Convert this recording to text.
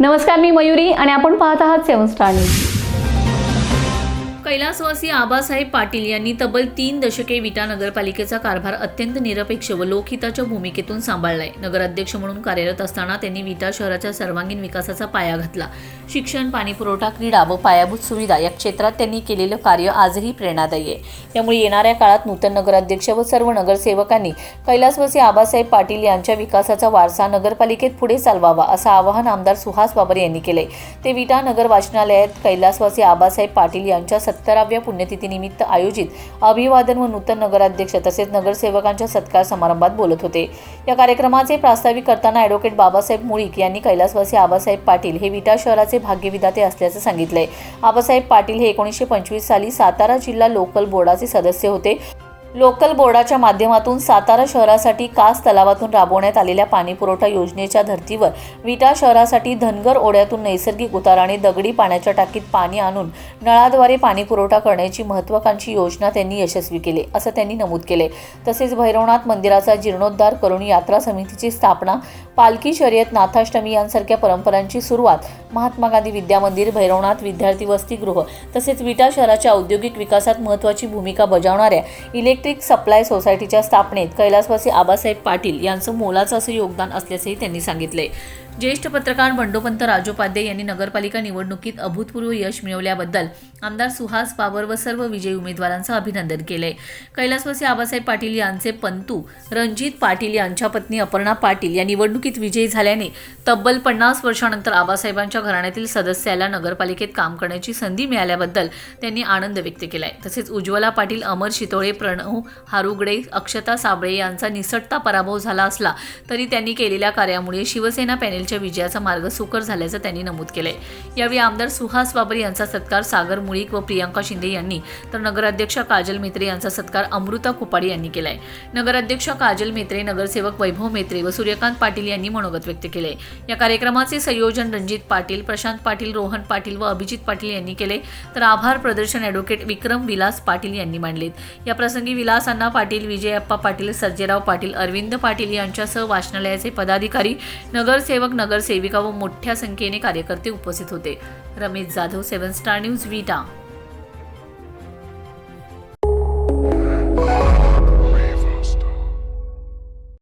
नमस्कार, मी मयुरी आणि आपण पाहत आहात 7 स्टार न्यूज. कैलासवासी आबासाहेब पाटील यांनी तब्बल 3 दशके विटा नगरपालिकेचा कारभार अत्यंत निरपेक्ष व लोकहिताच्या भूमिकेतून सांभाळलाय. नगराध्यक्ष म्हणून कार्यरत असताना त्यांनी विटा शहराच्या सर्वांगीण विकासाचा पाया घातला. शिक्षण, पाणीपुरवठा, क्रीडा व पायाभूत सुविधा या क्षेत्रात त्यांनी केलेलं कार्य आजही प्रेरणादायी आहे. त्यामुळे येणाऱ्या काळात नूतन नगराध्यक्ष व सर्व नगरसेवकांनी कैलासवासी आबासाहेब पाटील यांच्या विकासाचा वारसा नगरपालिकेत पुढे चालवावा असं आवाहन आमदार सुहास बाबर यांनी केले. ते विटा नगर वाचनालयात कैलासवासी आबासाहेब पाटील यांच्या 70व्या पुण्यतिथीनिमित्त आयोजित अभिवादन व नूतन नगराध्यक्ष तसेच नगरसेवकांच्या सत्कार समारंभात बोलत होते. या कार्यक्रमाचे प्रास्ताविक करताना ॲडव्होकेट बाबासाहेब मुळीक यांनी कैलासवासी आबासाहेब पाटील हे विटा शहराचे भाग्यविधाते असल्याचं सांगितलंय. आबासाहेब पाटील हे 1925 साली सातारा जिल्हा लोकल बोर्डाचे सदस्य होते. लोकल बोर्डाच्या माध्यमातून सातारा शहरासाठी कास तलावातून राबवण्यात आलेल्या पाणीपुरवठा योजनेच्या धर्तीवर विटा शहरासाठी धनगर ओढ्यातून नैसर्गिक उताराने दगडी पाण्याच्या टाकीत पाणी आणून नळाद्वारे पाणीपुरवठा करण्याची महत्त्वाकांक्षी योजना त्यांनी यशस्वी केली असं त्यांनी नमूद केले. तसेच भैरवनाथ मंदिराचा जीर्णोद्धार करून यात्रा समितीची स्थापना, पालखी शर्यत, नाथाष्टमी यांसारख्या परंपरांची सुरुवात, महात्मा गांधी विद्या मंदिर, भैरवनाथ विद्यार्थी वसतिगृह तसेच विटा शहराच्या औद्योगिक विकासात महत्त्वाची भूमिका बजावणाऱ्या इलेक्ट्रिक सप्लाय सोसायटीच्या स्थापनेत कैलासवासी आबासाहेब पाटील यांचं मोलाचं असं योगदान असल्याचंही त्यांनी सांगितले. ज्येष्ठ पत्रकार बंडोपंत राजोपाध्याय यांनी नगरपालिका निवडणुकीत अभूतपूर्व यश मिळवल्याबद्दल आमदार सुहास बाबर व सर्व विजयी उमेदवारांचं अभिनंदन केलंय. कैलासवासी आबासाहेब पाटील यांचे पंतू रणजित पाटील यांच्या पत्नी अपर्णा पाटील या निवडणुकीत विजयी झाल्याने तब्बल 50 वर्षांनंतर आबासाहेबांच्या घराण्यातील सदस्याला नगरपालिकेत काम करण्याची संधी मिळाल्याबद्दल त्यांनी आनंद व्यक्त केलाय. तसेच उज्ज्वला पाटील, अमर शितोळे, प्रणव हारुगडे, अक्षता साबळे यांचा निसटता पराभव झाला असला तरी त्यांनी केलेल्या कार्यामुळे शिवसेना पॅनेलच्या विजयाचा मार्ग सुकर झाल्याचं त्यांनी नमूद केलंय. यावेळी आमदार सुहास बाबर यांचा सत्कार सागर मुळीक व प्रियांका शिंदे यांनी तर नगराध्यक्ष काजल मेत्रे यांचा सत्कार अमृता कुपाडे यांनी केलाय. नगराध्यक्ष काजल मेत्रे, नगरसेवक वैभव मेत्रे व सूर्यकांत पाटील यांनी मनोगत व्यक्त केले. या कार्यक्रमाचे संयोजन रणजित पाटील, प्रशांत पाटील, रोहन पाटील व अभिजित पाटील यांनी केले. तर आभार प्रदर्शन ॲडव्होकेट विक्रम विलास पाटील यांनी मांडलेत. या प्रसंगी विलास अण्णा पाटील, विजयप्पा पाटील, सर्जेराव पाटील, अरविंद पाटील यांच्यासह वाचनालयाचे पदाधिकारी, नगरसेवक, नगरसेविका व मोठ्या संख्येने कार्यकर्ते उपस्थित होते. रमेश जाधव, 7 स्टार न्यूज, विटा.